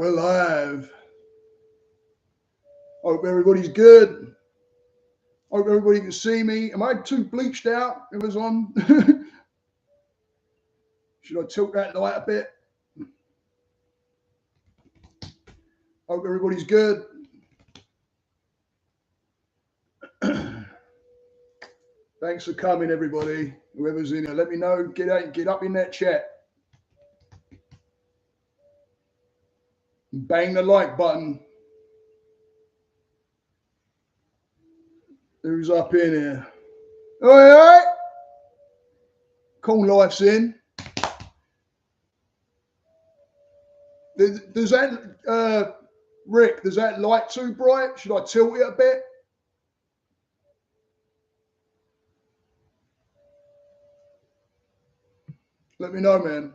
we're live. Hope everybody's good. Hope everybody can see me. Am I too bleached out? It was on. Should I tilt that light a bit? Hope everybody's good. Thanks for coming, everybody. Whoever's in here, let me know. Get up in that chat. Bang the like button. Who's up in here? All right. Cool Life's in. Does that, Rick, does that light too bright? Should I tilt it a bit? Let me know, man.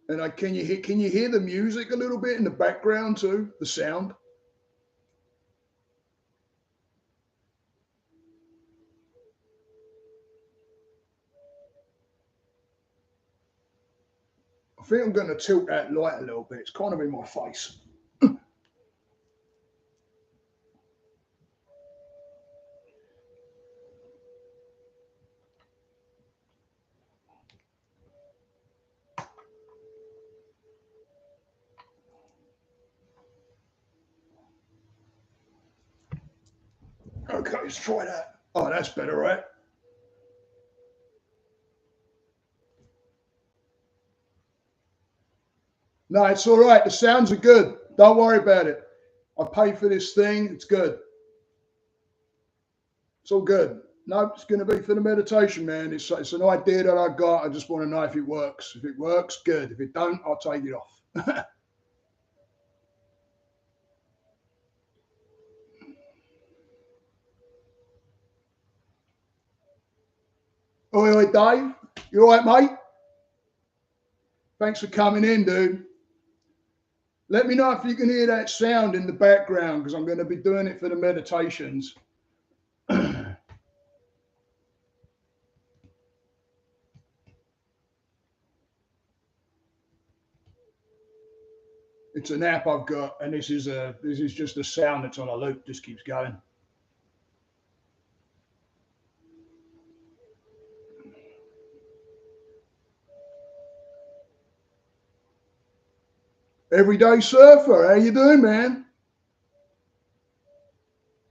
And can you hear the music a little bit in the background too? The sound. I think I'm going to tilt that light a little bit. It's kind of in my face. Okay, let's try that. Oh, that's better, right? No, it's all right. The sounds are good. Don't worry about it. I paid for this thing. It's good. It's all good. No, it's going to be for the meditation, man. It's an idea that I got. I just want to know if it works. If it works, good. If it don't, I'll take it off. Oi, Dave. You all right, mate? Thanks for coming in, dude. Let me know if you can hear that sound in the background because I'm going to be doing it for the meditations. It's an app I've got, and this is just a sound that's on a loop, just keeps going. Everyday Surfer, how you doing, man?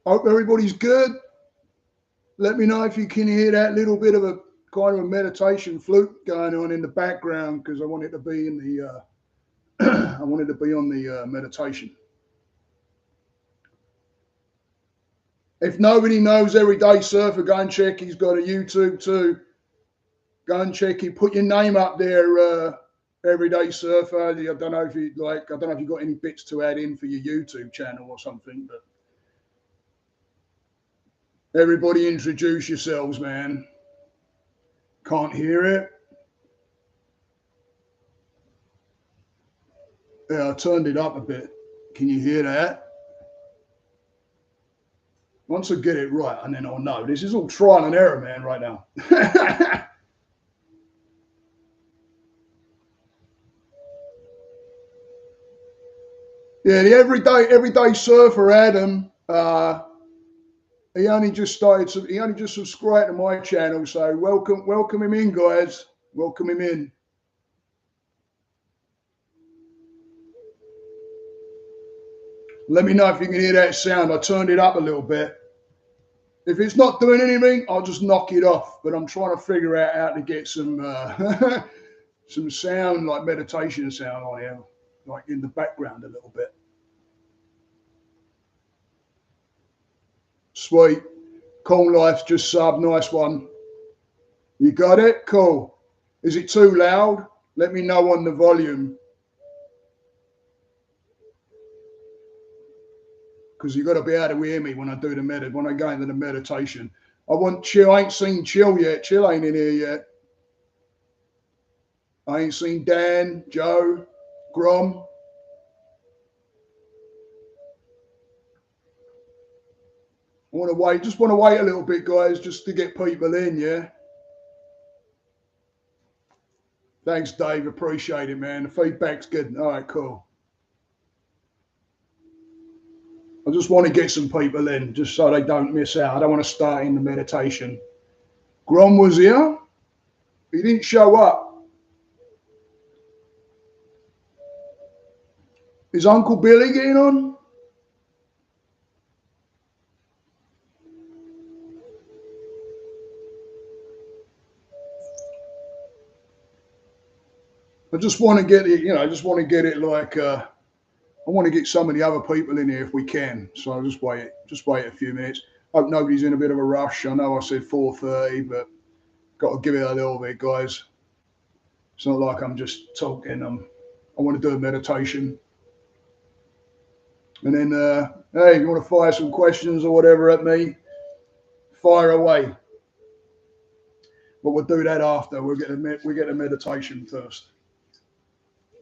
Hope everybody's good. Let me know if you can hear that little bit of a kind of a meditation flute going on in the background because I want it to be in the I want it to be on the meditation. If nobody knows Everyday Surfer, go and check. He's got a YouTube too. Go and check it. Put your name up there, Everyday Surfer. I don't know if you like. I don't know if you got any bits to add in for your YouTube channel or something, but everybody introduce yourselves, man. Can't hear it. Yeah, I turned it up a bit. Can you hear that? Once I get it right, and then I'll know. This is all trial and error, man, right now. Yeah, the everyday surfer Adam. He only just subscribed to my channel, so welcome him in, guys. Welcome him in. Let me know if you can hear that sound. I turned it up a little bit. If it's not doing anything, I'll just knock it off. But I'm trying to figure out how to get some some sound, like meditation sound on here, like in the background a little bit. Sweet. Cool Life's just sub. Nice one. You got it? Cool. Is it too loud? Let me know on the volume. Because you got to be able to hear me when I do when I go into the meditation. I want Chill. I ain't seen Chill yet. Chill ain't in here yet. I ain't seen Dan, Joe, Grom. I want to wait. Just want to wait a little bit, guys, just to get people in. Yeah. Thanks, Dave. Appreciate it, man. The feedback's good. All right, cool. I just want to get some people in just so they don't miss out. I don't want to start in the meditation. Grom was here. He didn't show up. Is Uncle Billy getting on? I just want to get it, I just want to get it like, I want to get some of the other people in here if we can. So I'll just wait a few minutes. Hope nobody's in a bit of a rush. I know I said 4:30, but got to give it a little bit, guys. It's not like I'm just talking. I want to do a meditation. And then, hey, if you want to fire some questions or whatever at me, fire away. But we'll do that after. We'll get a meditation first.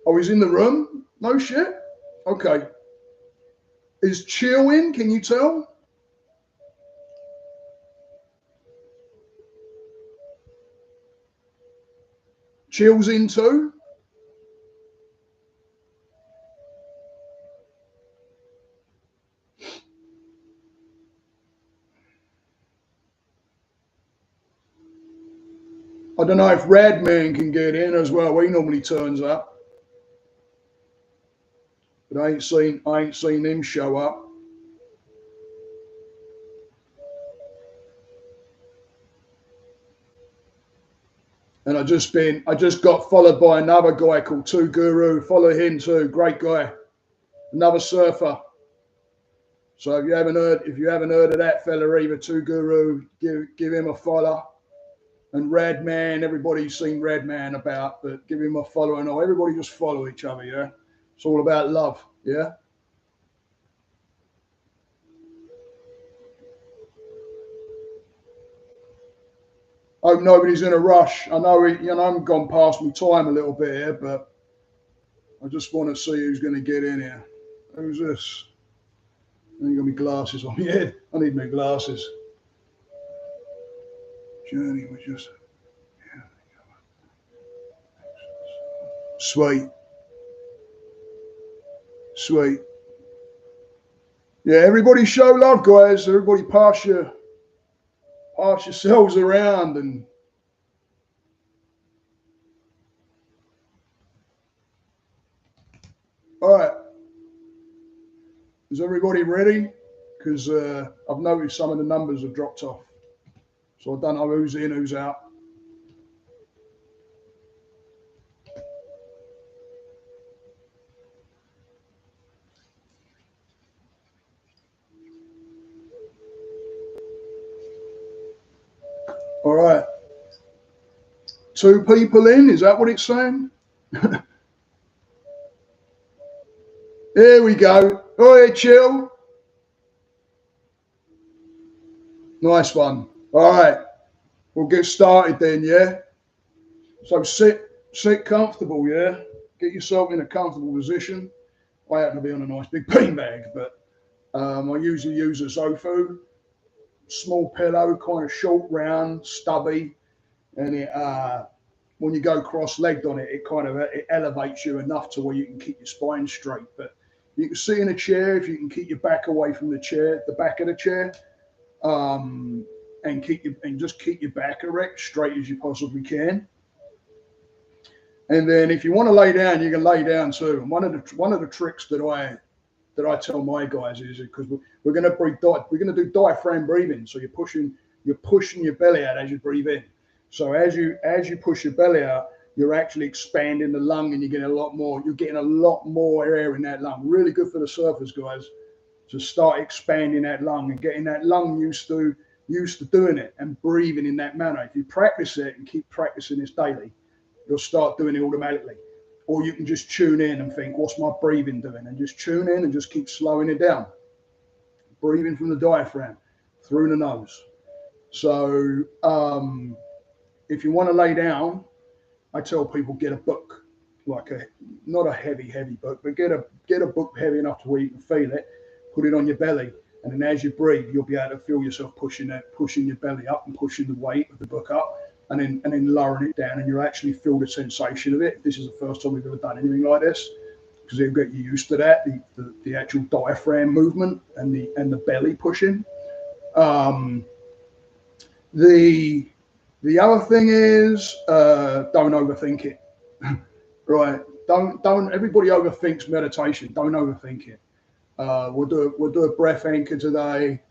Oh, he's in the room? No shit? Okay. Is Chill in? Can you tell? Chill's in too? I don't know if Radman can get in as well. He normally turns up. But I ain't seen him show up. And I just got followed by another guy called Two Guru. Follow him too. Great guy. Another surfer. So if you haven't heard of that fella either, Two Guru, give him a follow. And Radman, everybody's seen Radman about, but give him a follow and all. Everybody just follow each other, yeah? It's all about love, yeah? Hope nobody's in a rush. I know, I'm gone past my time a little bit here, but I just want to see who's going to get in here. Who's this? I ain't got my glasses on my head. I need my glasses. Journey was just, yeah. Sweet. Sweet. Yeah, everybody show love, guys. Everybody pass yourselves around and all right. Is everybody ready? Because I've noticed some of the numbers have dropped off. So I don't know who's in, who's out. All right. 2 people in, is that what it's saying? Here we go. Oh, yeah, Chill. Nice one. All right. We'll get started then, yeah? So sit comfortable, yeah? Get yourself in a comfortable position. I happen to be on a nice big beanbag, but I usually use a Zofu. Small pillow, kind of short, round, stubby, and it when you go cross-legged on it, it elevates you enough to where you can keep your spine straight. But you can sit in a chair if you can keep your back away from the chair, the back of the chair, and just keep your back erect, straight as you possibly can. And then if you want to lay down, you can lay down too. And one of the tricks that I tell my guys is because we're going to do diaphragm breathing. So you're pushing your belly out as you breathe in. So as you push your belly out, you're actually expanding the lung, and you're getting a lot more air in that lung. Really good for the surfers, guys, to start expanding that lung and getting that lung used to doing it and breathing in that manner. If you practice it and keep practicing this daily, you'll start doing it automatically. Or you can just tune in and think, what's my breathing doing? And just tune in and just keep slowing it down. Breathing from the diaphragm through the nose. So if you want to lay down, I tell people get a book, not a heavy book, but get a book heavy enough to where you can feel it, put it on your belly, and then as you breathe, you'll be able to feel yourself pushing your belly up and pushing the weight of the book up. and then lowering it down, and you actually feel the sensation of it. This is the first time we've ever done anything like this, because it'll get you used to that, the actual diaphragm movement and the belly pushing. The other thing is, don't overthink it. Right? Don't. Everybody overthinks meditation. Don't overthink it. We'll do a breath anchor today.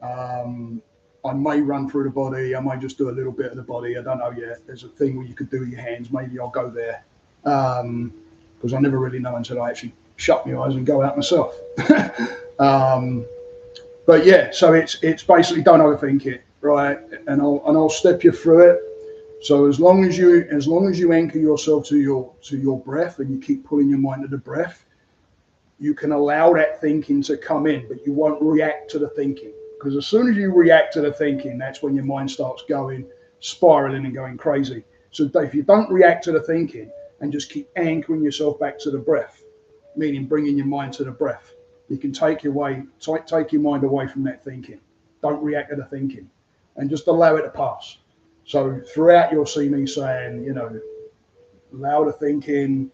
I may run through the body. I might just do a little bit of the body. I don't know yet. There's a thing where you could do with your hands. Maybe I'll go there, because I never really know until I actually shut my eyes and go out myself. But yeah, so it's basically don't overthink it, right? And I'll step you through it. So as long as you anchor yourself to your breath, and you keep pulling your mind to the breath, you can allow that thinking to come in, but you won't react to the thinking. Because as soon as you react to the thinking, that's when your mind starts going, spiraling and going crazy. So if you don't react to the thinking and just keep anchoring yourself back to the breath, meaning bringing your mind to the breath, you can take your mind away from that thinking. Don't react to the thinking, and just allow it to pass. So throughout, you'll see me saying, allow the thinking,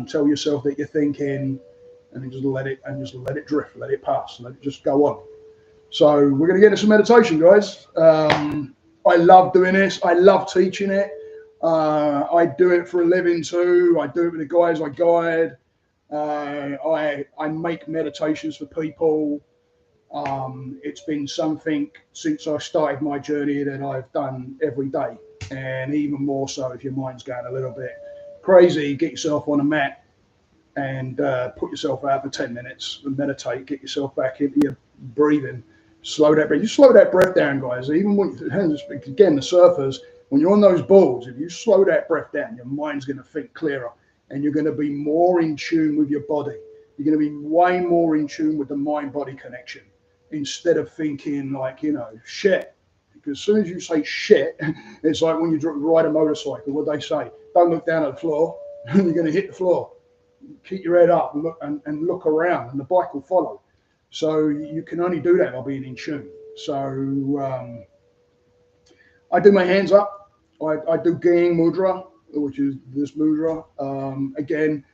tell yourself that you're thinking, and then just let it drift, let it pass, let it just go on. So we're going to get into some meditation, guys. I love doing this. I love teaching it. I do it for a living too. I do it with the guys I guide. I make meditations for people. It's been something since I started my journey that I've done every day, and even more so if your mind's going a little bit crazy. Get yourself on a mat and put yourself out for 10 minutes and meditate. Get yourself back into your breathing. Slow that breath. You slow that breath down, guys. Even when again, the surfers, when you're on those balls, if you slow that breath down, your mind's going to think clearer, and you're going to be more in tune with your body. You're going to be way more in tune with the mind-body connection, instead of thinking like, shit. Because as soon as you say shit, it's like when you ride a motorcycle. What they say: don't look down at the floor, you're going to hit the floor. Keep your head up and look around, and the bike will follow. So you can only do that by being in tune. So I do my hands up. I do Gying Mudra, which is this mudra. Again,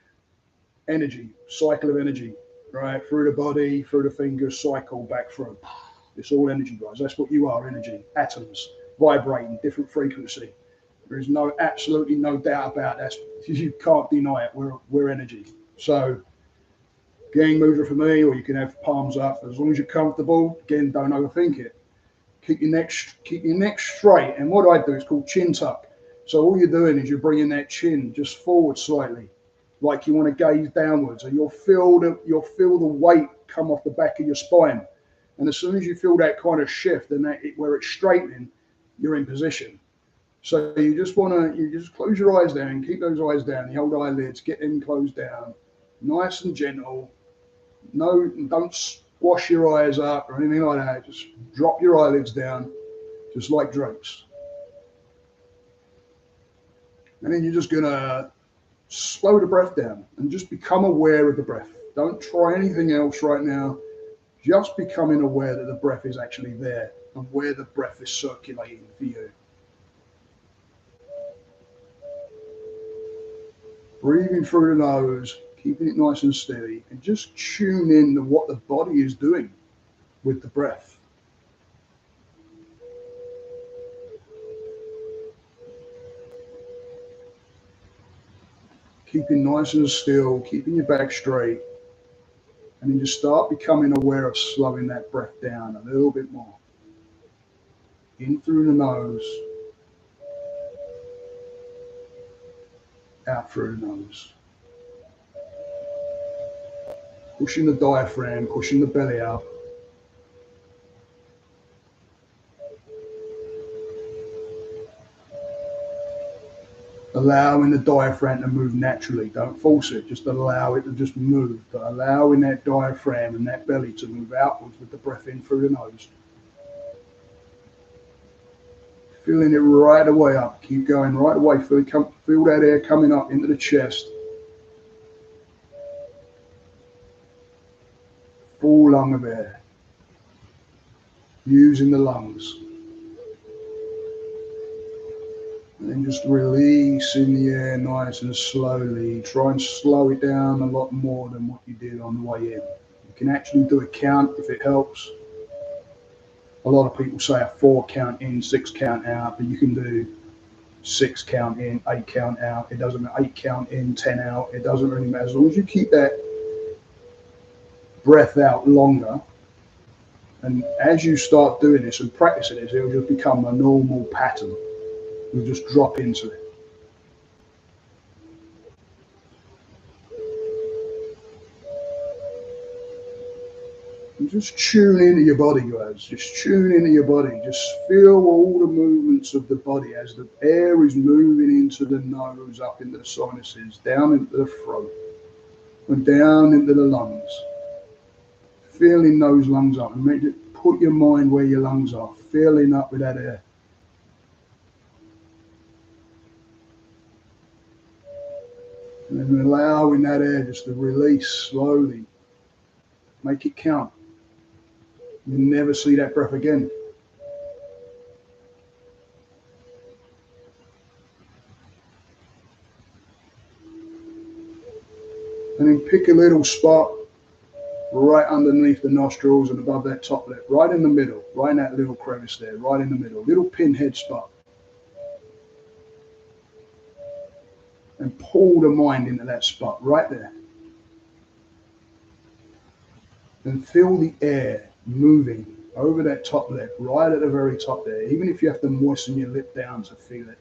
energy, cycle of energy, right? Through the body, through the fingers, cycle back through. It's all energy, guys. That's what you are, energy. Atoms, vibrating, different frequency. There is absolutely no doubt about that. You can't deny it. We're energy. So Gying Mudra for me, or you can have palms up. As long as you're comfortable, again, don't overthink it. Keep your neck straight. And what I do is called chin tuck. So all you're doing is you're bringing that chin just forward slightly, like you want to gaze downwards, and you'll feel the weight come off the back of your spine. And as soon as you feel that kind of shift and where it's straightening, you're in position. So you just close your eyes down, keep those eyes down, the old eyelids, get them closed down, nice and gentle. No, don't squash your eyes up or anything like that. Just drop your eyelids down, just like drapes. And then you're just gonna slow the breath down and just become aware of the breath. Don't try anything else right now. Just becoming aware that the breath is actually there and where the breath is circulating for you. Breathing through the nose, keeping it nice and steady, and just tune in to what the body is doing with the breath. Keeping nice and still, keeping your back straight, and then just start becoming aware of slowing that breath down a little bit more. In through the nose, out through the nose. Pushing the diaphragm, pushing the belly out. Allowing the diaphragm to move naturally. Don't force it, just allow it to just move. But allowing that diaphragm and that belly to move outwards with the breath in through the nose. Feeling it right away up. Keep going right away. Feel that air coming up into the chest. Full lung of air. Using the lungs. And just releasing the air nice and slowly. Try and slow it down a lot more than what you did on the way in. You can actually do a count if it helps. A lot of people say a 4 count in, 6 count out, but you can do 6 count in, 8 count out. It doesn't matter. 8 count in, 10 out. It doesn't really matter. As long as you keep that breath out longer. And as you start doing this and practicing this, it'll just become a normal pattern. You'll just drop into it. And just tune into your body, guys. Just tune into your body. Just feel all the movements of the body as the air is moving into the nose, up into the sinuses, down into the throat, and down into the lungs. Feeling those lungs up. And put your mind where your lungs are, filling up with that air. And then allowing that air just to release slowly. Make it count. You'll never see that breath again. And then pick a little spot right underneath the nostrils and above that top lip, right in the middle, right in that little crevice there, right in the middle, little pinhead spot. And pull the mind into that spot right there. And feel the air moving over that top lip, right at the very top there, even if you have to moisten your lip down to feel it.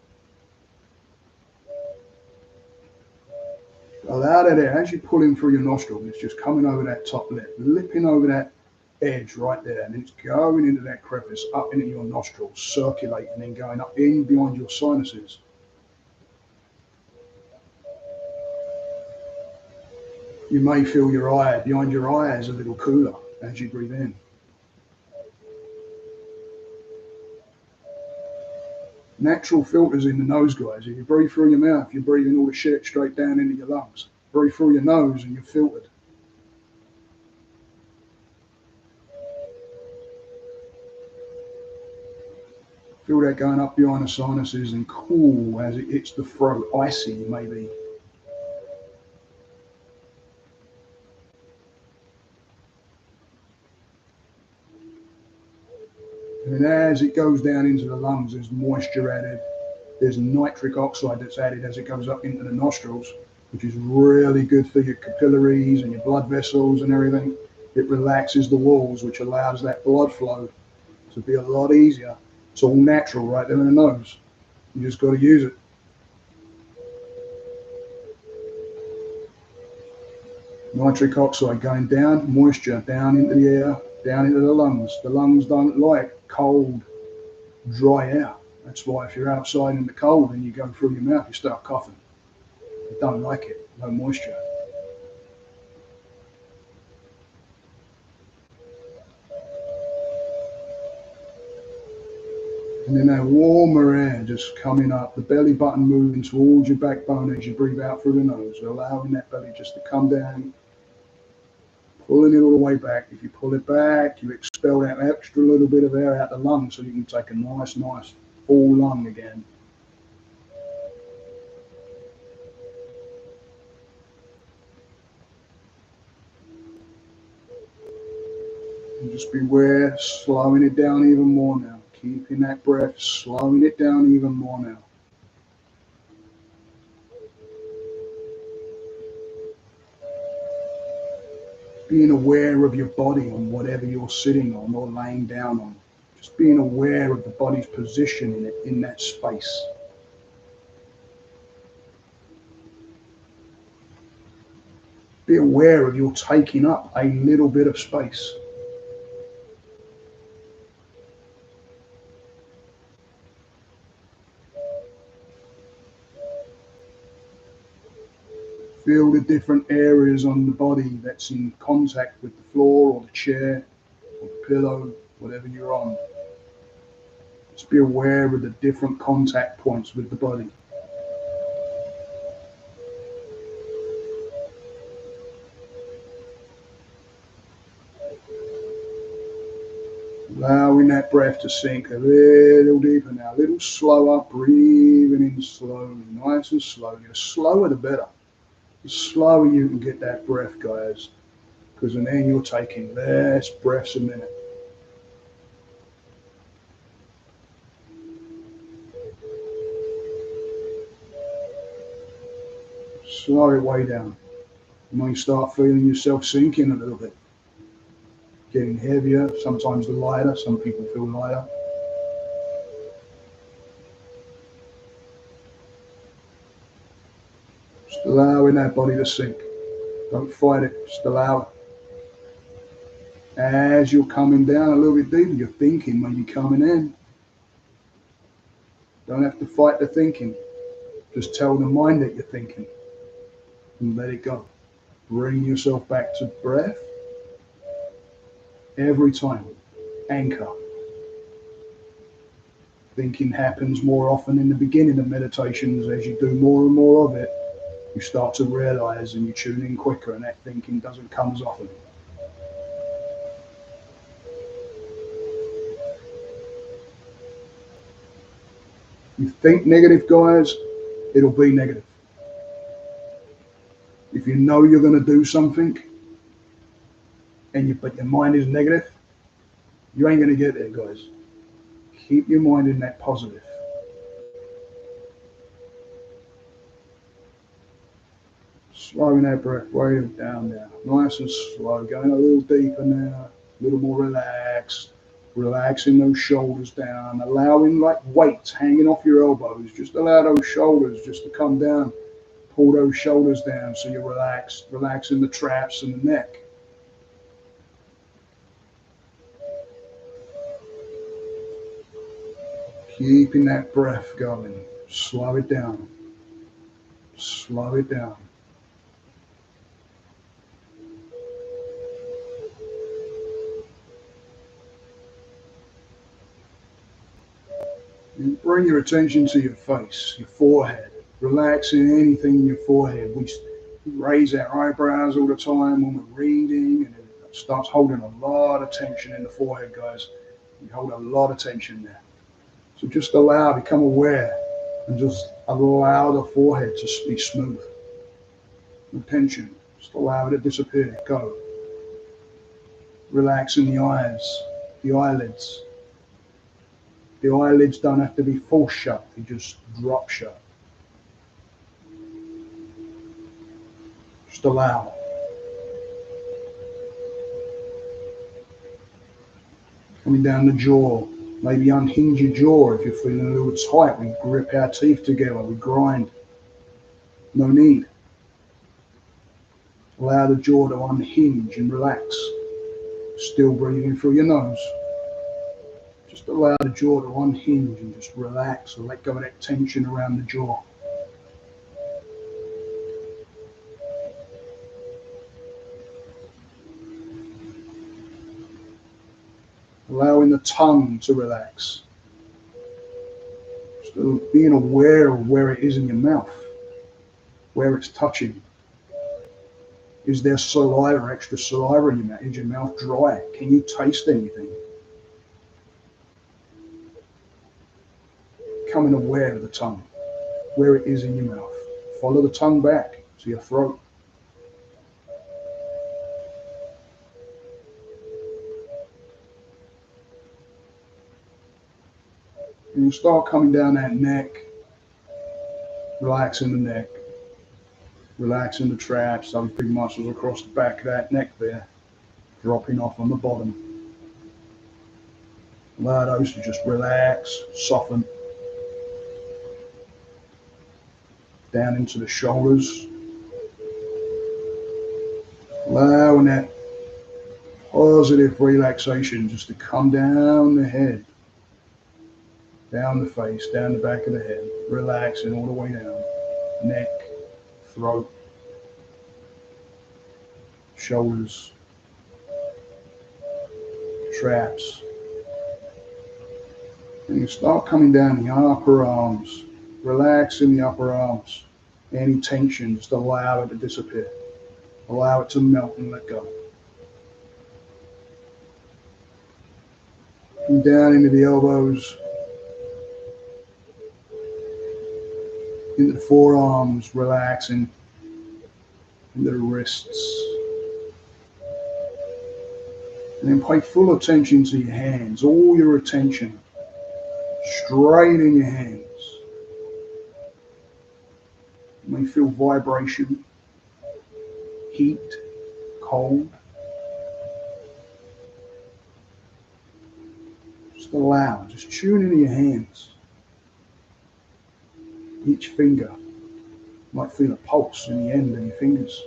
Allow that air, as you pull in through your nostrils, it's just coming over that top lip, lipping over that edge right there, and it's going into that crevice, up into your nostrils, circulating, and then going up in behind your sinuses. You may feel your eye, behind your eyes, a little cooler as you breathe in. Natural filters in the nose, guys. If you breathe through your mouth, you're breathing all the shit straight down into your lungs. Breathe through your nose and you're filtered. Feel that going up behind the sinuses and cool as it hits the throat, icy maybe. And as it goes down into the lungs, there's moisture added. There's nitric oxide that's added as it goes up into the nostrils, which is really good for your capillaries and your blood vessels and everything. It relaxes the walls, which allows that blood flow to be a lot easier. It's all natural right there in the nose. You just got to use it. Nitric oxide going down, moisture down into the air, down into the lungs. The lungs don't like cold, dry air. That's why if you're outside in the cold and you go through your mouth, you start coughing. You don't like it, no moisture. And then that warmer air just coming up, the belly button moving towards your backbone as you breathe out through the nose, allowing that belly just to come down, pulling it all the way back. If you pull it back, you expel that extra little bit of air out the lungs so you can take a nice full lung again. And just beware, slowing it down even more now. Keeping that breath, slowing it down even more now. Being aware of your body on whatever you're sitting on or laying down on. Just being aware of the body's position in that space. Be aware of your taking up a little bit of space. Feel the different areas on the body that's in contact with the floor or the chair or the pillow, whatever you're on. Just be aware of the different contact points with the body. Allowing that breath to sink a little deeper now, a little slower, breathing in slowly, nice and slowly. The slower the better. The slower you can get that breath, guys, because then you're taking less breaths a minute. Slow it way down. You might start feeling yourself sinking a little bit, getting heavier, sometimes lighter. Some people feel lighter. Just allowing that body to sink. Don't fight it, just allow it. As you're coming down a little bit deeper, your thinking may be coming in. Don't have to fight the thinking. Just tell the mind that you're thinking and let it go. Bring yourself back to breath every time. Anchor. Thinking happens more often in the beginning of meditations. As you do more and more of it, you start to realize and you tune in quicker, and that thinking doesn't come as often. You think negative, guys, it'll be negative. If you know you're going to do something but your mind is negative, you ain't going to get there, guys. Keep your mind in that positive. Slowing that breath way down now. Nice and slow. Going a little deeper now. A little more relaxed. Relaxing those shoulders down. Allowing like weights hanging off your elbows. Just allow those shoulders just to come down. Pull those shoulders down so you're relaxed. Relaxing the traps and the neck. Keeping that breath going. Slow it down. Slow it down. And bring your attention to your face, your forehead. Relaxing anything in your forehead. We raise our eyebrows all the time when we're reading, and it starts holding a lot of tension in the forehead, guys. You hold a lot of tension there. So just become aware, and just allow the forehead to be smooth. No tension. Just allow it to disappear. Go. Relaxing the eyes, the eyelids. The eyelids don't have to be forced shut, they just drop shut. Just allow. Coming down the jaw. Maybe unhinge your jaw if you're feeling a little tight. We grip our teeth together, we grind. No need. Allow the jaw to unhinge and relax. Still breathing through your nose. Just allow the jaw to unhinge and just relax and let go of that tension around the jaw. Allowing the tongue to relax. Still being aware of where it is in your mouth, where it's touching. Is there saliva, extra saliva in your mouth? Is your mouth dry? Can you taste anything? Becoming aware of the tongue, where it is in your mouth. Follow the tongue back to your throat. And you start coming down that neck, relaxing the neck, relaxing the traps, those big muscles across the back of that neck there, dropping off on the bottom. Allow those to just relax, soften. Down into the shoulders. Allowing that positive relaxation just to come down the head, down the face, down the back of the head, relaxing all the way down. Neck, throat, shoulders, traps. And you start coming down the upper arms, relaxing the upper arms. Any tension, just allow it to disappear. Allow it to melt and let go. And down into the elbows, into the forearms, relaxing, into the wrists. And then pay full attention to your hands, all your attention straight in your hands. You may feel vibration, heat, cold. Just allow, just tune into your hands. Each finger, you might feel a pulse in the end of your fingers.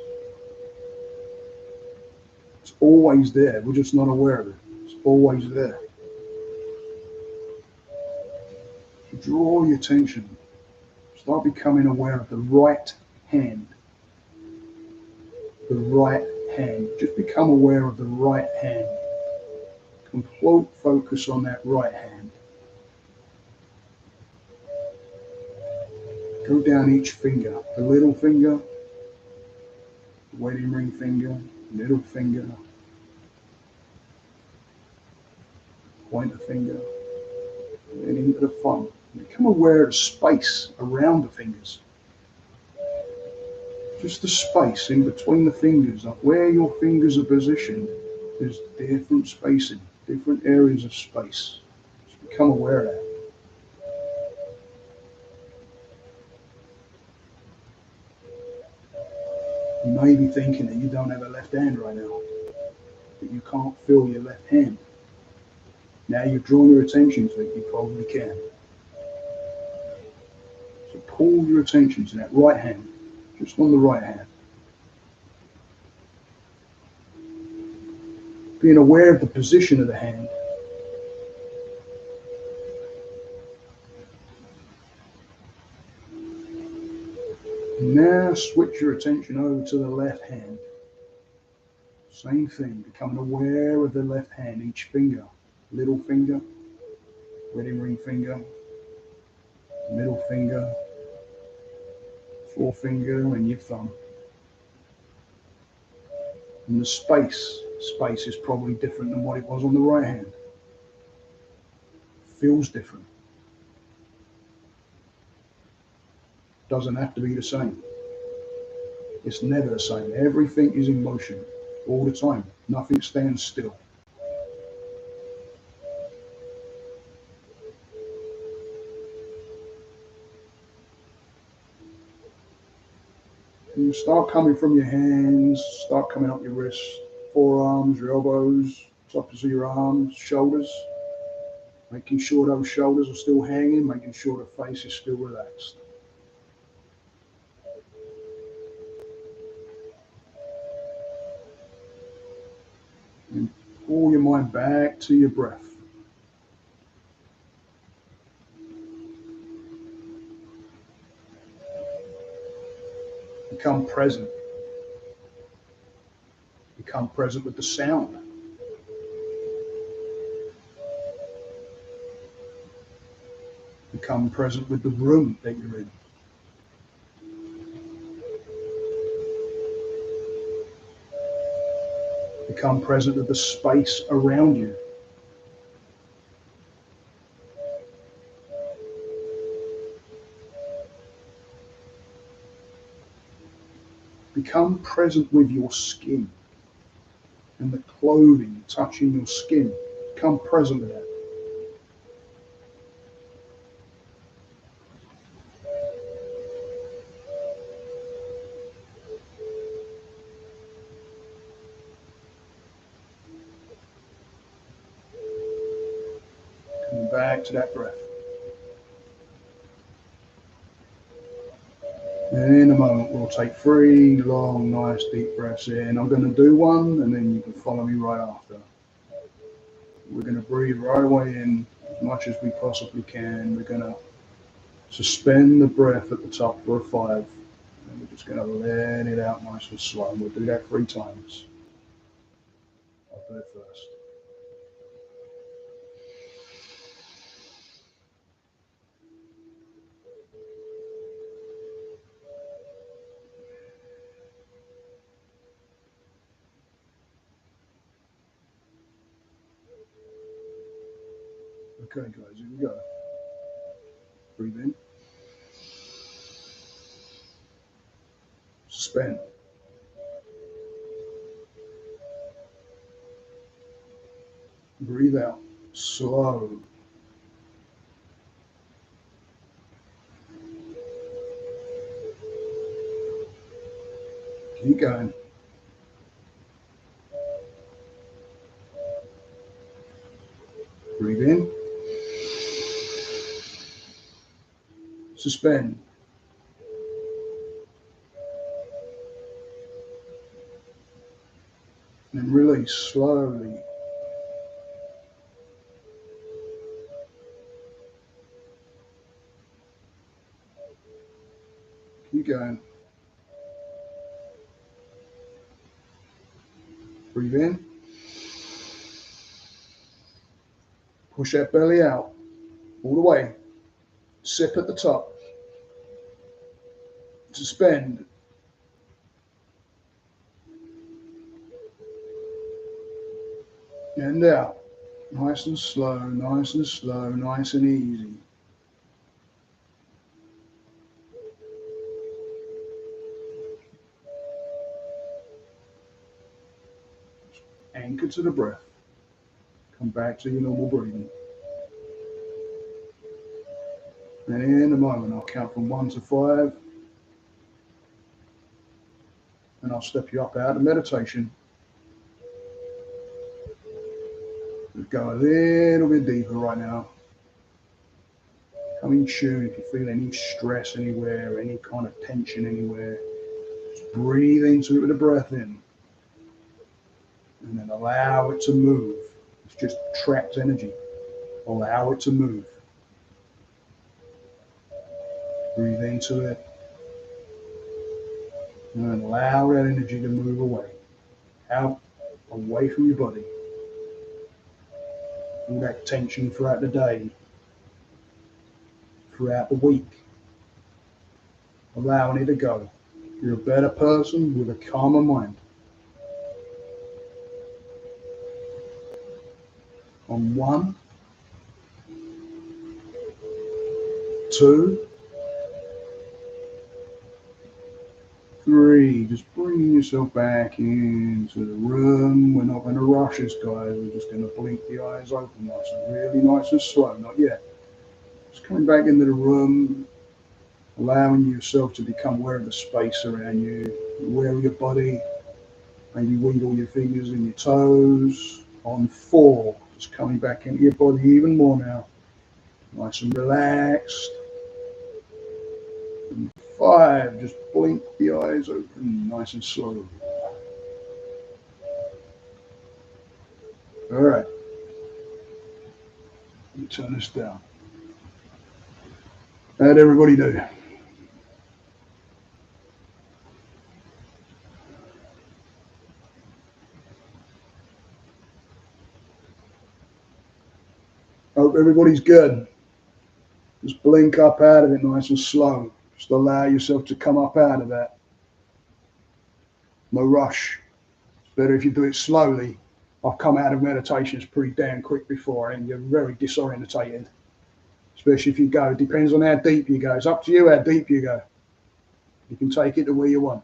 It's always there, we're just not aware of it. It's always there. So draw your attention. Start becoming aware of the right hand. The right hand. Just become aware of the right hand. Complete focus on that right hand. Go down each finger. The little finger, the wedding ring finger, middle finger, pointer finger, and into the thumb. Become aware of the space around the fingers. Just the space in between the fingers, like where your fingers are positioned. There's different spacing, different areas of space. Just become aware of that. You may be thinking that you don't have a left hand right now, that you can't feel your left hand. Now you've drawn your attention to it, you probably can. So pull your attention to that right hand, just on the right hand. Being aware of the position of the hand. Now switch your attention over to the left hand. Same thing, becoming aware of the left hand, each finger, little finger, wedding ring finger, middle finger, forefinger, and your thumb. And the space is probably different than what it was on the right hand. Feels different. Doesn't have to be the same. It's never the same. Everything is in motion all the time. Nothing stands still. And you start coming from your hands, start coming up your wrists, forearms, your elbows, tops of your arms, shoulders. Making sure those shoulders are still hanging, making sure the face is still relaxed. And pull your mind back to your breath. Become present. Become present with the sound. Become present with the room that you're in. Become present with the space around you. Become present with your skin and the clothing touching your skin. Become present with that. Coming back to that breath. And in a moment, we'll take 3 long, nice, deep breaths in. I'm going to do one, and then you can follow me right after. We're going to breathe right away in as much as we possibly can. We're going to suspend the breath at the top for a 5. And we're just going to let it out nice and slow. We'll do that 3 times. I'll do it first. Okay, guys, here we go. Breathe in. Suspend. Breathe out. Slow. Keep going. Breathe in. Suspend. And release slowly. Keep going. Breathe in. Push that belly out all the way. Sip at the top. Suspend. And out. Nice and slow, nice and slow, nice and easy. Anchor to the breath. Come back to your normal breathing. And in a moment, I'll count from 1 to 5. And I'll step you up out of meditation. We'll go a little bit deeper right now. Come in tune if you feel any stress anywhere, any kind of tension anywhere. Just breathe into it with a breath in. And then allow it to move. It's just trapped energy. Allow it to move. Breathe into it. And then allow that energy to move away. Out, away from your body. All that tension throughout the day, throughout the week. Allowing it to go. You're a better person with a calmer mind. On 1, 2, 3, just bringing yourself back into the room. We're not going to rush this, guys. We're just going to blink the eyes open nice and really nice and slow. Not yet. Just coming back into the room, allowing yourself to become aware of the space around you, aware of your body. Maybe wiggle your fingers and your toes. On 4, just coming back into your body even more now. Nice and relaxed. And 5, just blink the eyes open, nice and slow. All right. Let me turn this down. How'd everybody do? Hope everybody's good. Just blink up out of it nice and slow. Just allow yourself to come up out of that. No rush. It's better if you do it slowly. I've come out of meditations pretty damn quick before and you're very disorientated. Especially if you go. It depends on how deep you go. It's up to you how deep you go. You can take it to where you want.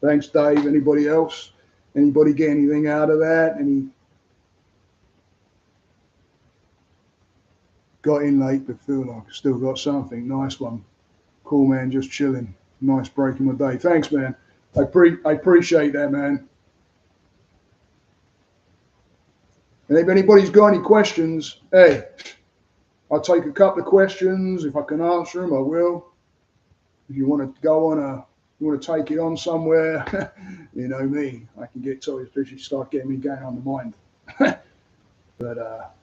Thanks, Dave. Anybody else? Anybody get anything out of that? Any got in late but feel like I still got something? Nice one. Cool, man. Just chilling. Nice breaking my day. Thanks, man. I appreciate that, man. And if anybody's got any questions, hey, I'll take a couple of questions. If I can answer them, I will. If you want to go on you want to take it on somewhere, you know me. I can get to it, especially start getting me going on the mind. But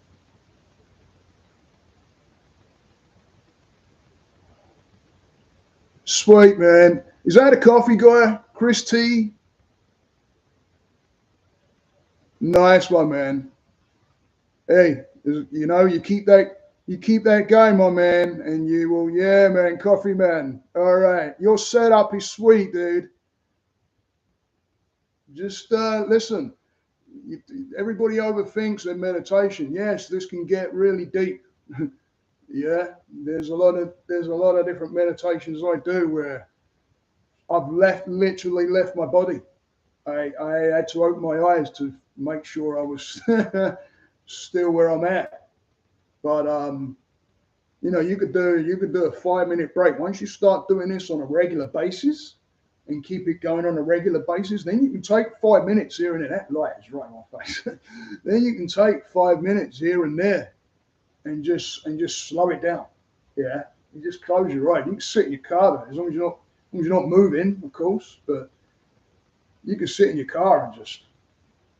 sweet, man. Is that a coffee guy, Chris T? Nice one, man. Hey, you know, you keep that going, my man, and you will, yeah, man, coffee man. All right, your setup is sweet, dude. Just listen, everybody overthinks their meditation. Yes, this can get really deep. Yeah, there's a lot of different meditations I do where I've literally left my body. I had to open my eyes to make sure I was still where I'm at. But you could do a 5 minute break. Once you start doing this on a regular basis and keep it going on a regular basis, then you can take 5 minutes here and there. That light is right in my face. Then you can take 5 minutes here and there and just slow it down. Yeah. You just close your eyes. You can sit in your car there, as long as you're not moving, of course, but you can sit in your car and just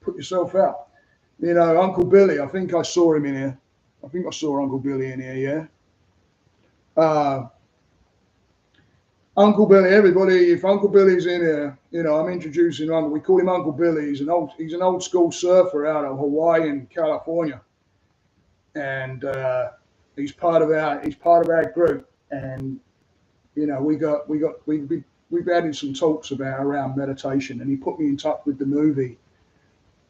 put yourself out. Uncle Billy, I think I saw him in here. I think I saw Uncle Billy in here, yeah. Uncle Billy, everybody, if Uncle Billy's in here, I'm introducing Uncle. We call him Uncle Billy. He's an old school surfer out of Hawaii and California, and he's part of our group. And we've added some talks around meditation, and he put me in touch with the movie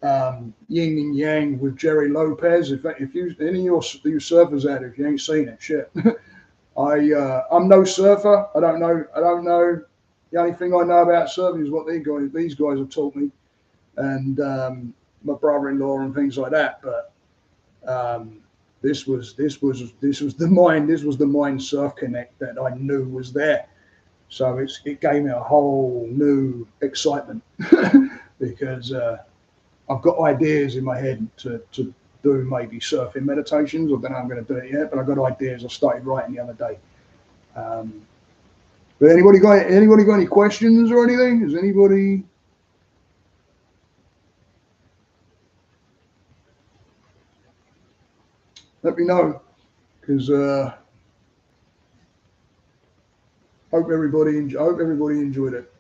Yin and Yang with Jerry Lopez. If you any of you surfers out, if you ain't seen it, shit. I'm no surfer. I don't know. The only thing I know about surfing is what these guys have taught me, and my brother-in-law and things like that. But this was the mind surf connect that I knew was there. So it gave me a whole new excitement because I've got ideas in my head to do maybe surfing meditations. I don't know how I'm going to do it yet, but I've got ideas. I started writing the other day. But anybody got any questions or anything? Is anybody? Let me know, because hope everybody enjoyed it.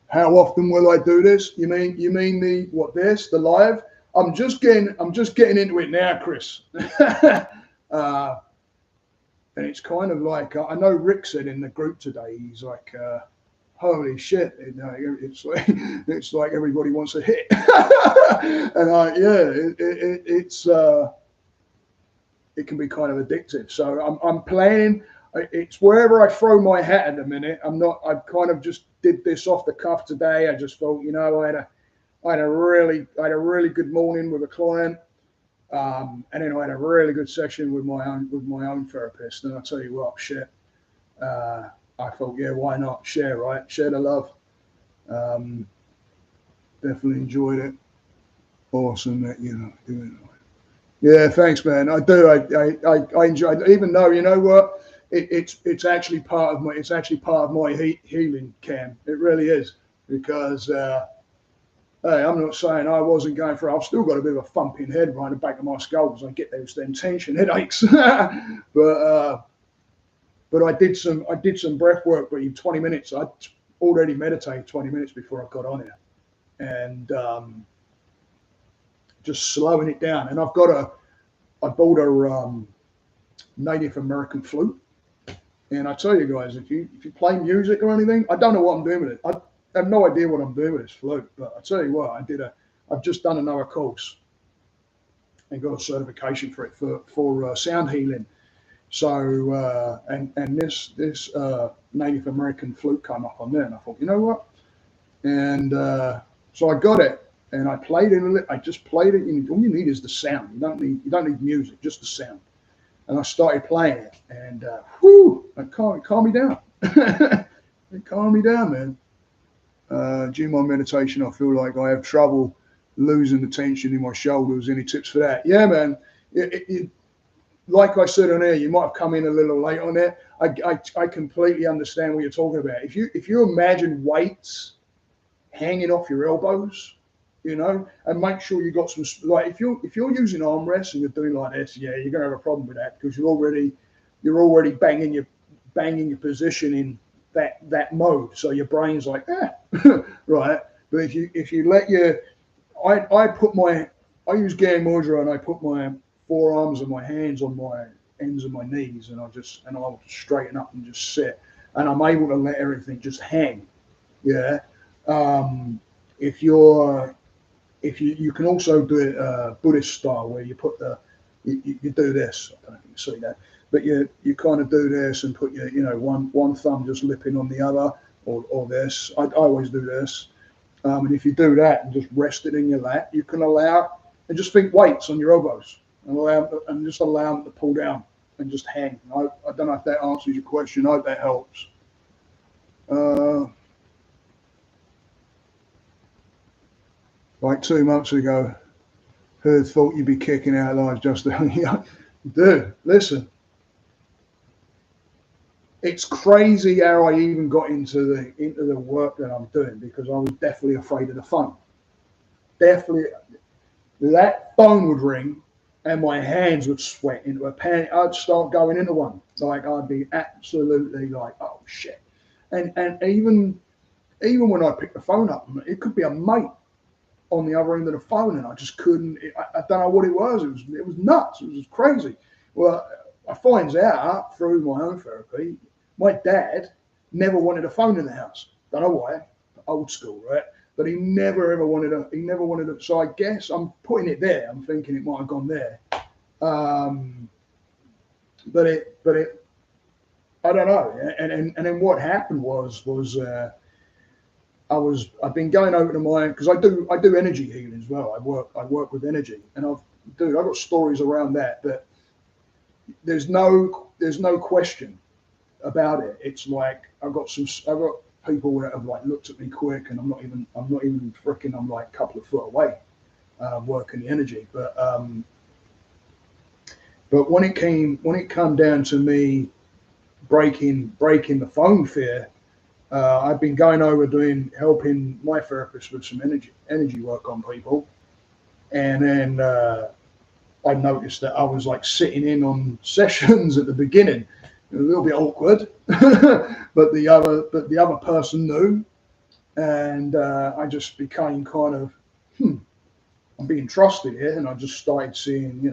How often will I do this? You mean the live? I'm just getting into it now, Chris. And it's kind of like, I know Rick said in the group today, he's like, holy shit, it's like everybody wants a hit. And it can be kind of addictive. So I'm playing. It's wherever I throw my hat at the minute. I kind of just did this off the cuff today. I just thought, I had a really good morning with a client, and then I had a really good session with my own therapist. And I tell you what, shit. I thought, yeah, why not share, right? Share the love. Definitely enjoyed it. Awesome that doing it. Yeah, thanks, man. I do. I enjoy it, even though what. It's actually part of my healing, Cam. It really is, because hey, I'm not saying I wasn't going for it. I've still got a bit of a thumping head right in the back of my skull because I get those tension headaches. But I did some breath work, but in 20 minutes. I already meditated 20 minutes before I got on here, and just slowing it down. And I bought a Native American flute. And I tell you guys, if you play music or anything, I don't know what I'm doing with it. I have no idea what I'm doing with this flute. But I tell you what, I've just done another course and got a certification for it for sound healing. So and this Native American flute came up on there, and I thought, you know what? And so I got it, and I played it. I just played it. All you need is the sound. You don't need music, just the sound. And I started playing it, and it calmed me down. It calmed me down, man. During my meditation, I feel like I have trouble losing the tension in my shoulders. Any tips for that? Yeah, man. Like I said on air, you might have come in a little late on that. I completely understand what you're talking about. If you imagine weights hanging off your elbows, and make sure you got some, like if you're using armrests and you're doing like this, yeah, you're gonna have a problem with that because you're already banging your position in that mode. So your brain's like, right. But if you let I use Gan Mudra, and I put my forearms and my hands on my ends of my knees, and I'll just straighten up and just sit, and I'm able to let everything just hang. Yeah. If you can also do it Buddhist style, where you put you do this. I don't know if you can see that, but you kind of do this and put your one thumb just lipping on the other, or this. I always do this. And if you do that and just rest it in your lap, you can allow, and just think weights on your elbows, and just allow them to pull down and just hang. I don't know if that answers your question. I hope that helps. Like 2 months ago, thought you'd be kicking out lives just dude, listen. It's crazy how I even got into the work that I'm doing, because I was definitely afraid of the phone. Definitely, that phone would ring, and my hands would sweat into a panic. I'd start going into one. Like, I'd be absolutely like, oh shit. And even when I pick the phone up, it could be a mate on the other end of the phone, and I just couldn't. I don't know what it was. It was nuts. It was just crazy. Well, I finds out through my own therapy, my dad never wanted a phone in the house. Don't know why. Old school, right? But he never ever wanted a. He never wanted a. So I guess I'm putting it there. I'm thinking it might have gone there. But it. I don't know. And then what happened was I've been going over to my, because I do energy healing as well. I work with energy, and I've got stories around that. But there's no question about it. It's like I've got people that have like looked at me quick, and I'm not even freaking. I'm like a couple of foot away, working the energy. But when it came down to me breaking the phone fear, I've been going over helping my therapist with some energy work on people, and then I noticed that I was like sitting in on sessions at the beginning, a little bit awkward, but the other person knew, and I just became kind of, I'm being trusted here, and I just started seeing,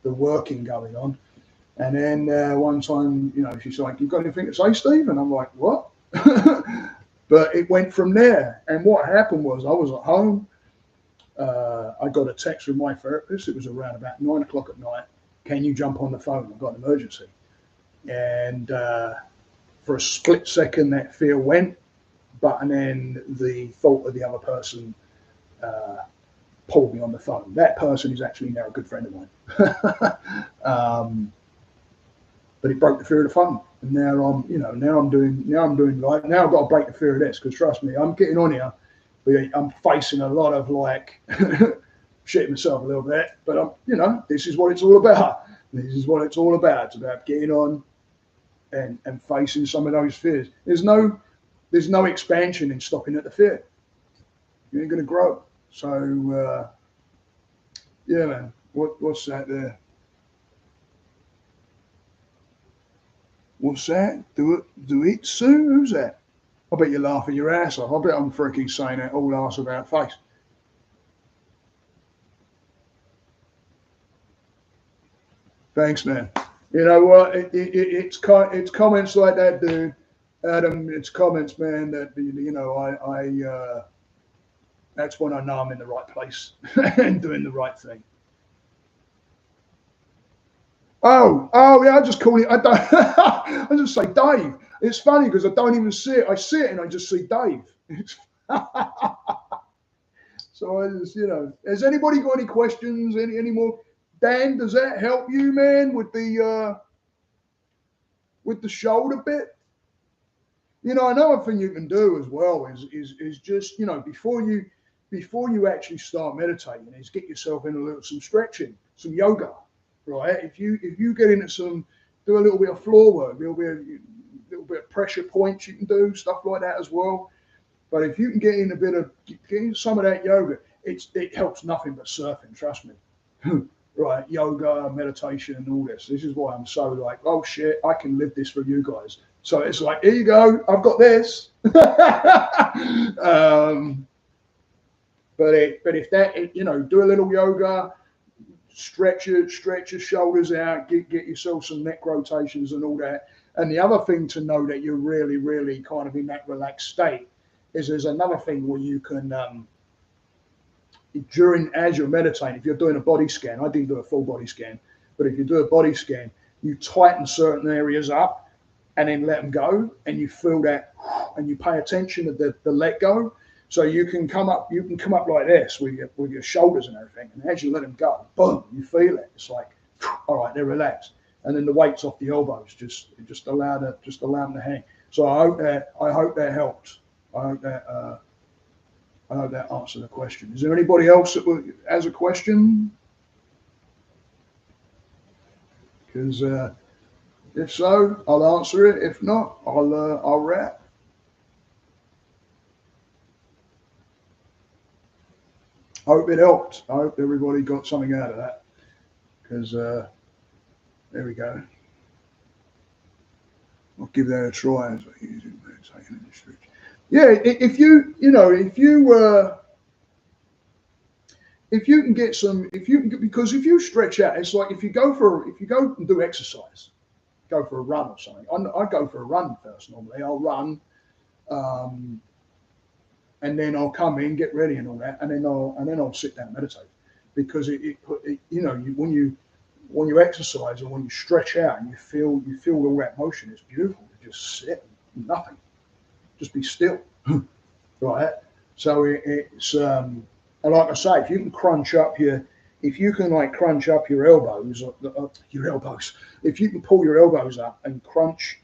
the working going on. And then one time, she's like, "You got anything to say, Steve?" And I'm like, "What?" But it went from there. And what happened was, I was at home. I got a text from my therapist. It was around about 9 o'clock at night. "Can you jump on the phone? I've got an emergency." And for a split second, that fear went. But then the thought of the other person pulled me on the phone. That person is actually now a good friend of mine. But it broke the fear of the phone, and now I'm doing like, now I've got to break the fear of this, because trust me, I'm getting on here, but I'm facing a lot of like shitting myself a little bit. But this is what it's all about. This is what it's all about. It's about getting on and facing some of those fears. There's no expansion in stopping at the fear. You ain't gonna grow. So yeah, man. What's that there? What's that? Do it, Sue? Who's that? I bet you're laughing your ass off. I bet I'm freaking saying that all ass about face. Thanks, man. You know what? It's comments like that, dude. Adam, it's comments, man, that I that's when I know I'm in the right place and doing the right thing. Oh, yeah, I just call it, I don't, I just say Dave. It's funny because I don't even see it. I see it and I just see Dave. So I just, has anybody got any questions? Any more? Dan, does that help you, man, with the shoulder bit? Another thing you can do as well is just, before you actually start meditating, is get yourself in some stretching, some yoga. Right, if you get into do a little bit of floor work, a little bit of pressure points, you can do stuff like that as well. But if you can get in some of that yoga, it helps nothing but surfing. Trust me. Right, yoga, meditation, and all this. This is why I'm so like, oh shit, I can live this for you guys. So it's like, here you go, I've got this. But if that, do a little yoga. stretch your shoulders out, get yourself some neck rotations and all that. And the other thing to know that you're really, really kind of in that relaxed state is there's another thing where you can, as you're meditating, if you're doing a body scan, I didn't do a full body scan, but if you do a body scan, you tighten certain areas up and then let them go, and you feel that, and you pay attention to the let go. So you can come up like this with your shoulders and everything, and as you let them go, boom, you feel it. It's like, all right, they're relaxed, and then the weight's off the elbows. Just allow them to hang. So I hope that helps. I hope that answered the question. Is there anybody else that has a question? Because if so, I'll answer it. If not, I'll wrap. I hope it helped. I hope everybody got something out of that. Because there we go. I'll give that a try. Yeah, if you can get some, because if you stretch out, it's like if you go and do exercise, go for a run or something. I go for a run first normally. I'll run, and then I'll come in, get ready and all that, and then I'll sit down and meditate, because when you exercise and when you stretch out and you feel all that motion, it's beautiful to just sit, nothing, just be still, right? So it's and like I say, if you can crunch up your elbows, if you can pull your elbows up and crunch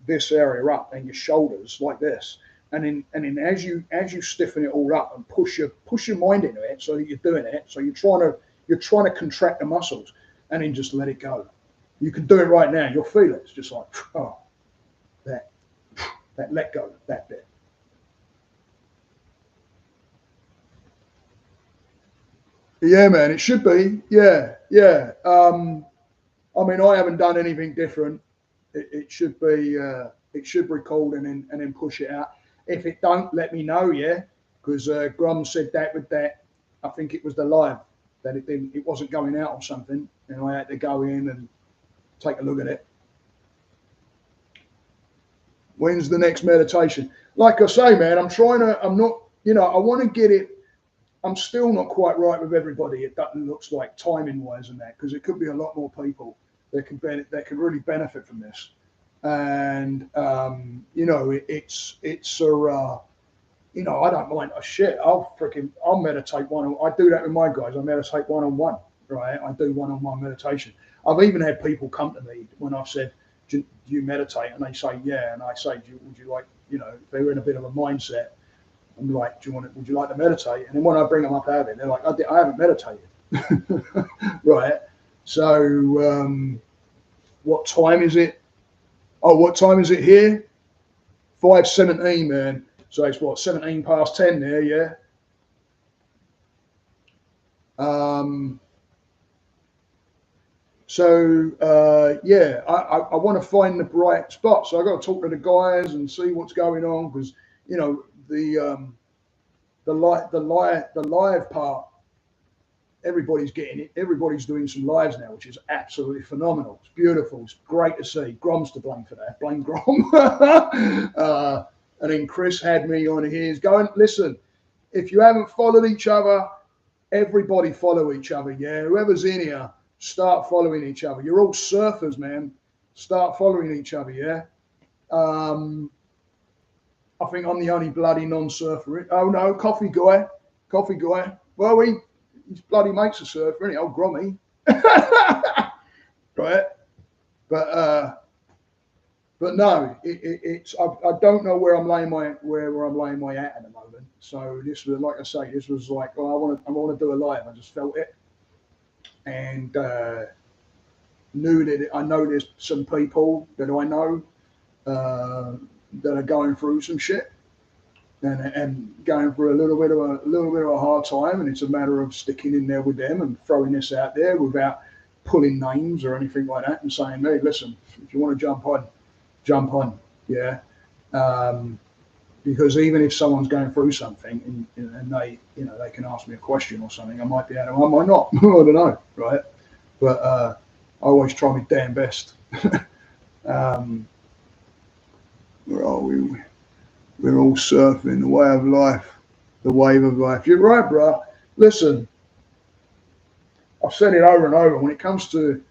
this area up and your shoulders like this, and then as you stiffen it all up and push your mind into it, so that you're doing it, so you're trying to contract the muscles, and then just let it go. You can do it right now. You'll feel it. It's just like, oh, that let go, that bit. Yeah, man, it should be. Yeah. I mean, I haven't done anything different. It should be. It should record and then push it out. If it don't, let me know. Yeah, because Grom said that with that. I think it was the live that it wasn't going out or something, and I had to go in and take a look at it. When's the next meditation? Like I say, man, I want to get it. I'm still not quite right with everybody. It doesn't looks like timing wise and that, because it could be a lot more people that can really benefit from this. And it's I don't mind a shit. I'll meditate I do that with my guys. I meditate one-on-one, right? I do one-on-one meditation. I've even had people come to me when I've said, do you meditate? And they say, yeah. And I say, would you like, if they're in a bit of a mindset, I'm like, would you like to meditate? And then when I bring them up out of it, they're like, I haven't meditated. Right. So what time is it? Oh, what time is it here? 5:17, man. So it's what, 17 past 10 there, yeah? Yeah, I want to find the bright spot. So I've got to talk to the guys and see what's going on, because, the live part, everybody's getting it. Everybody's doing some lives now, which is absolutely phenomenal. It's beautiful. It's great to see. Grom's to blame for that. Blame Grom. And then Chris had me on his going, listen, if you haven't followed each other, everybody follow each other. Yeah. Whoever's in here, start following each other. You're all surfers, man. Start following each other. Yeah. I think I'm the only bloody non-surfer. Oh no, coffee guy. Well, his bloody mate's a surfer, isn't he? Old Grommy. Right. But no, it's I don't know where I'm laying my hat at the moment. So this was, like I say, this was like, I want to do a live. I just felt it, and knew that I know there's some people that I know that are going through some shit and going through a little bit of a hard time, and it's a matter of sticking in there with them and throwing this out there without pulling names or anything like that, and saying, hey, listen, if you want to jump on, yeah. because even if someone's going through something and they, they can ask me a question or something, I might be able to, I might not, I don't know, right? But I always try my damn best. um, where are we? We're all surfing the way of life, the wave of life. You're right, bro. Listen, I've said it over and over. When it comes to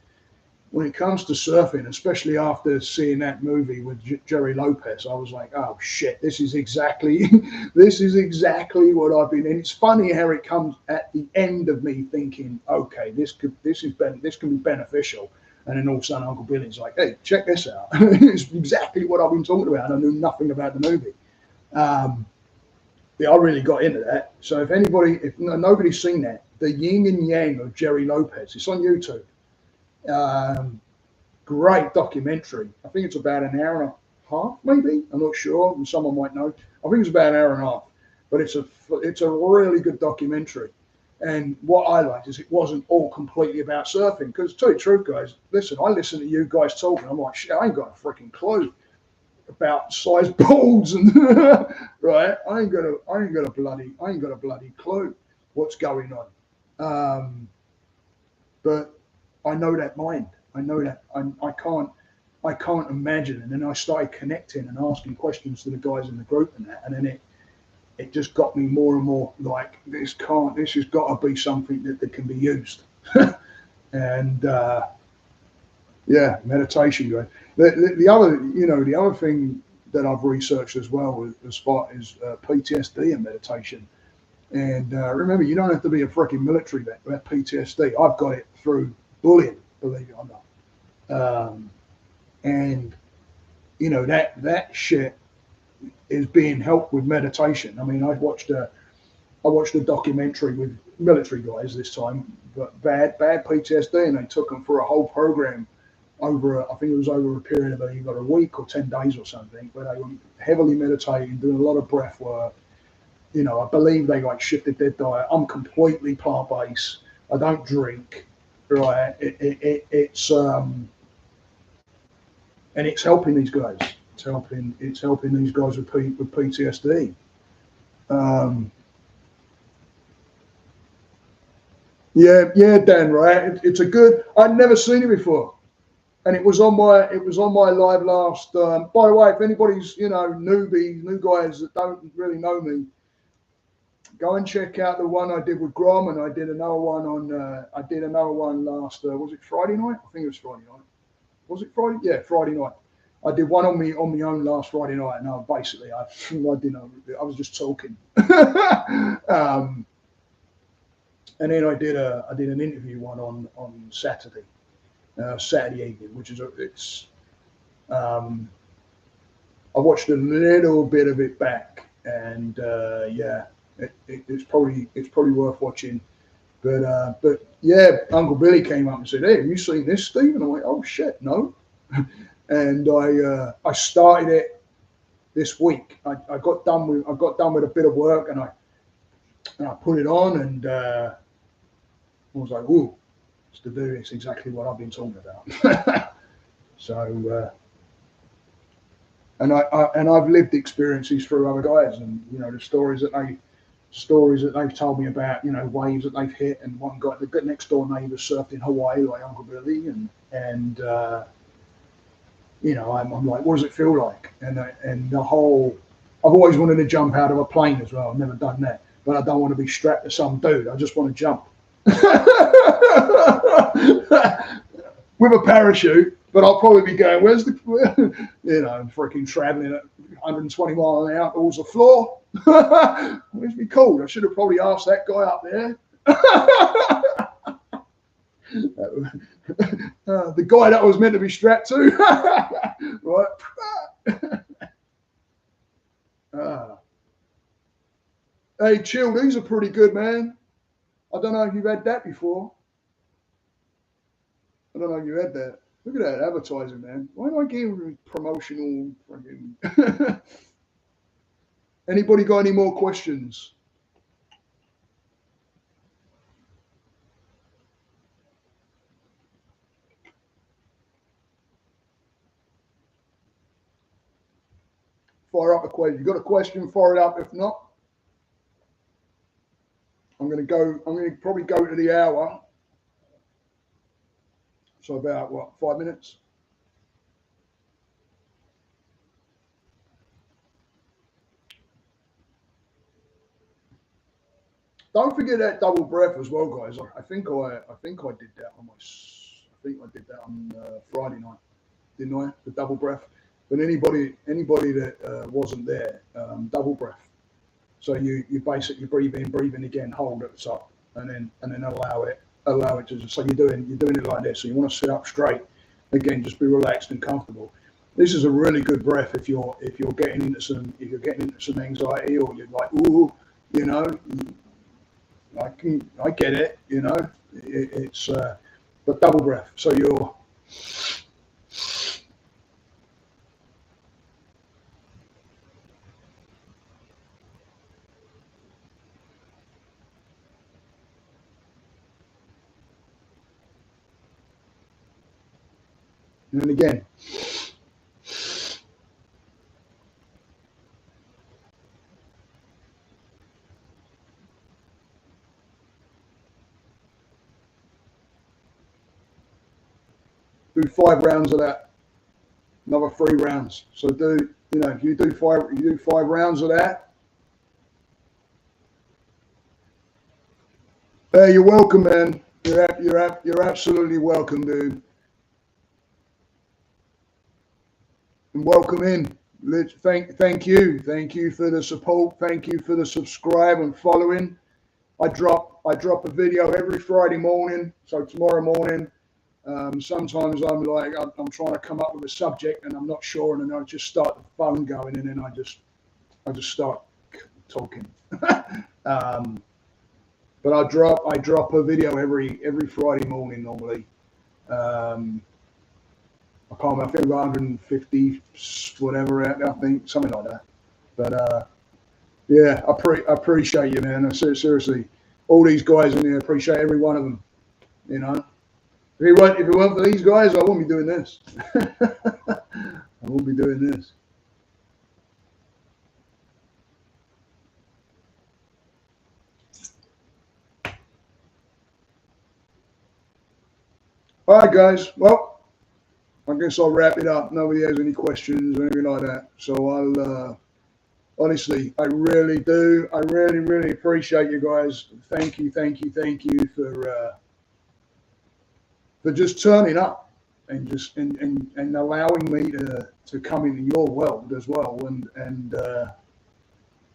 surfing, especially after seeing that movie with Jerry Lopez, I was like, "Oh shit, this is exactly, this is exactly what I've been." And it's funny how it comes at the end of me thinking, "Okay, this can be beneficial," and then all of a sudden Uncle Billy's like, "Hey, check this out." It's exactly what I've been talking about. I knew nothing about the movie. Um, yeah, I really got into that. So if nobody's seen that, the Yin and Yang of Jerry Lopez, it's on YouTube. Um, Great documentary. I think it's about an hour and a half, maybe. I'm not sure. And someone might know. I think it's about an hour and a half, but it's a really good documentary. And what I liked is it wasn't all completely about surfing. Because to tell you the truth, guys, listen, I listen to you guys talking. I'm like, shit, I ain't got a freaking clue about size boards and right. I ain't got a bloody clue what's going on. But I know that mind. I know that I can't imagine. And then I started connecting and asking questions to the guys in the group and that, and then it just got me more and more like this has got to be something that can be used. And yeah, meditation, guys. The other thing that I've researched as well as far as PTSD and meditation. And remember, you don't have to be a freaking military vet to have PTSD. I've got it through bullying, believe it or not. And that shit is being helped with meditation. I mean, I watched a documentary with military guys this time, but bad PTSD, and they took them for a whole program I think it was over a period of either a week or 10 days or something, where they were heavily meditating, doing a lot of breath work. I believe they like shifted their diet. I'm completely plant based. I don't drink. Right? And it's helping these guys. It's helping these guys with PTSD. Um, yeah, Dan. Right? It's a good. I'd never seen it before, and it was on my live last. By the way, if anybody's new guys that don't really know me, go and check out the one I did with Grom, and I did another one last. Was it Friday night? I think it was Friday night. Was it Friday? Yeah, Friday night. I did one on my own last Friday night, and I didn't know. I was just talking. And then I did an interview one on Saturday evening, which is I watched a little bit of it back, and yeah, it's probably worth watching. But yeah, Uncle Billy came up and said, "Hey, have you seen this, Steve?" And I went, "Oh shit, no." And I started it this week. I got done with a bit of work, and I put it on, and I was like, "Ooh, it's exactly what I've been talking about." So and I've lived experiences through other guys, and the stories that they've told me about, waves that they've hit, and one guy, the next door neighbour surfed in Hawaii like Uncle Billy, and I'm like, what does it feel like? And the whole, I've always wanted to jump out of a plane as well. I've never done that, but I don't want to be strapped to some dude. I just want to jump with a parachute. But I'll probably be going, where's the, I'm freaking traveling at 120 miles an hour towards the floor. Where's me called? I should have probably asked that guy up there. The guy that I was meant to be strapped to. Right. Hey, Chill, these are pretty good, man. I don't know if you've had that before. I don't know if you had that. Look at that advertising, man. Why do I give promotional fucking... Anybody got any more questions? fire up a question. You got a question? Fire it up. If not, I'm going to probably go to the hour. So about what, 5 minutes? Don't forget that double breath as well, guys. I think I did that on Friday night, didn't I? The double breath. But anybody that wasn't there, double breath. So you basically breathe in again, hold at the top, and then allow it to just, so you're doing it like this. So you want to sit up straight. Again, just be relaxed and comfortable. This is a really good breath if you're getting into some anxiety, or you're like, ooh, you know, I get it, you know. It's but double breath. So you're and again. Do 5 rounds of that. Another 3 rounds. So if you do 5 rounds of that. Hey, you're welcome, man. You're absolutely welcome, dude. And welcome in. Thank you for the support. Thank you for the subscribe and following. I drop a video every Friday morning. So tomorrow morning. Sometimes I'm trying to come up with a subject and I'm not sure, and then I just start the phone going, and then I just start talking. But I drop a video every Friday morning normally. I can't remember, I think 150 whatever out there, I think, something like that. But yeah, I appreciate you, man. Seriously, all these guys in there, appreciate every one of them. You know. If it weren't for these guys, I wouldn't be doing this. I wouldn't be doing this. All right, guys. Well, I guess I'll wrap it up. Nobody has any questions or anything like that. So I'll honestly, I really do. I really, really appreciate you guys. Thank you for just turning up and just and allowing me to come into your world as well and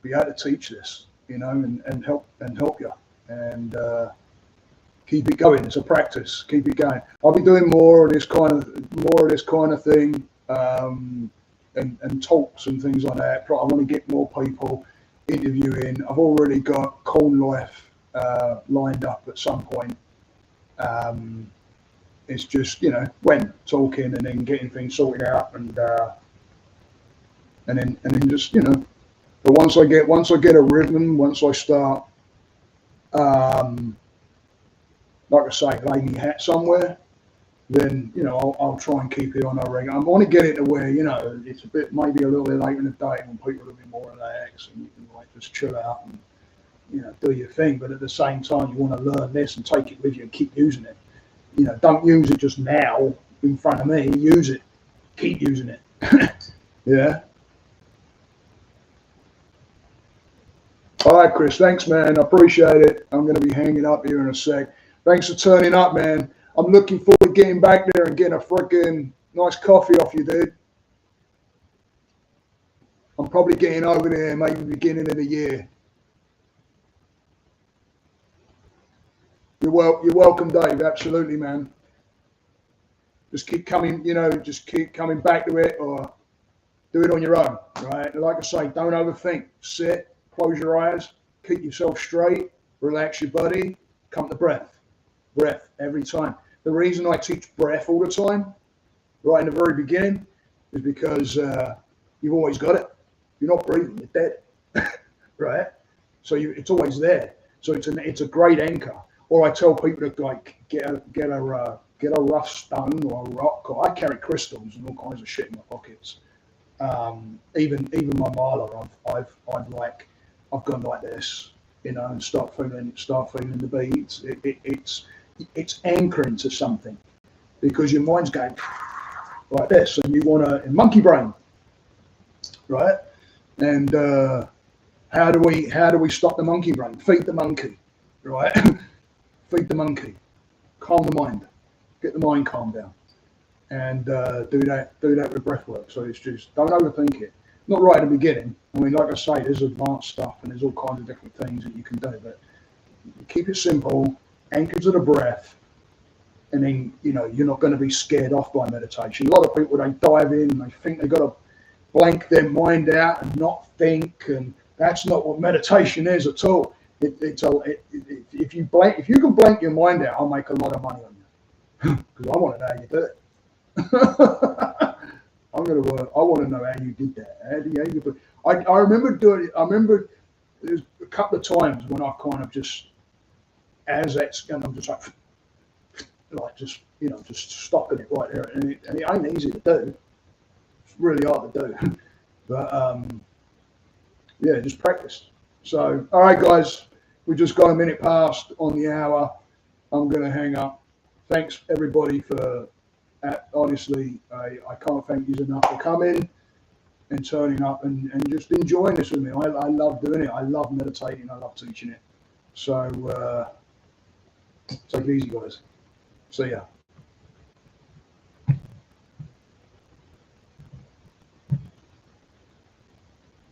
be able to teach this, you know, and help you and keep it going. It's a practice. Keep it going. I'll be doing more of this kind of thing and talks and things like that. I want to get more people interviewing. I've already got Corn Life lined up at some point. It's just, you know, when talking and then getting things sorted out and then just, you know. But once I get a rhythm, once I start, like I say, lay my hat somewhere, then, you know, I'll try and keep it on a regular. I want to get it to where, you know, it's maybe a little bit late in the day when people are a bit more relaxed and you can like just chill out and, you know, do your thing. But at the same time, you want to learn this and take it with you and keep using it. You know, don't use it just now in front of me. Use it. Keep using it. Yeah. All right, Chris. Thanks, man. I appreciate it. I'm going to be hanging up here in a sec. Thanks for turning up, man. I'm looking forward to getting back there and getting a freaking nice coffee off you, dude. I'm probably getting over there maybe beginning of the year. You're welcome, Dave. Absolutely, man. Just keep coming, you know, just keep coming back to it or do it on your own, right? Like I say, don't overthink. Sit, close your eyes, keep yourself straight, relax your body, come to breath. Breath every time. The reason I teach breath all the time, right in the very beginning, is because you've always got it. If you're not breathing, you're dead, right? So it's always there. So it's a great anchor. Or I tell people to like get a rough stone or a rock. Or I carry crystals and all kinds of shit in my pockets. Even my miler, I've gone like this, and start feeling the beats. It's anchoring to something, because your mind's going like this, and you want a monkey brain, right? And how do we stop the monkey brain? Feed the monkey, right? Feed the monkey, calm the mind, get the mind calmed down, and do that with breath work. So it's just, don't overthink it. Not right at the beginning. I mean, like I say, there's advanced stuff and there's all kinds of different things that you can do, but keep it simple, anchor to the breath, and then you're not going to be scared off by meditation. A lot of people, they dive in and they think they've got to blank their mind out and not think, and that's not what meditation is at all. If you can blank your mind out, I'll make a lot of money on you, because I want to know how you do it. I want to know how you did that. I remember doing it. I remember there's a couple of times when I've kind of just, and I'm just just stopping it right there, and it ain't easy to do. It's really hard to do, but yeah, just practice. So, all right, guys, we just got a minute past on the hour. I'm going to hang up. Thanks everybody for. Honestly, I can't thank you enough for coming and turning up and just enjoying this with me. I love doing it. I love meditating. I love teaching it. So take it easy, guys. See ya.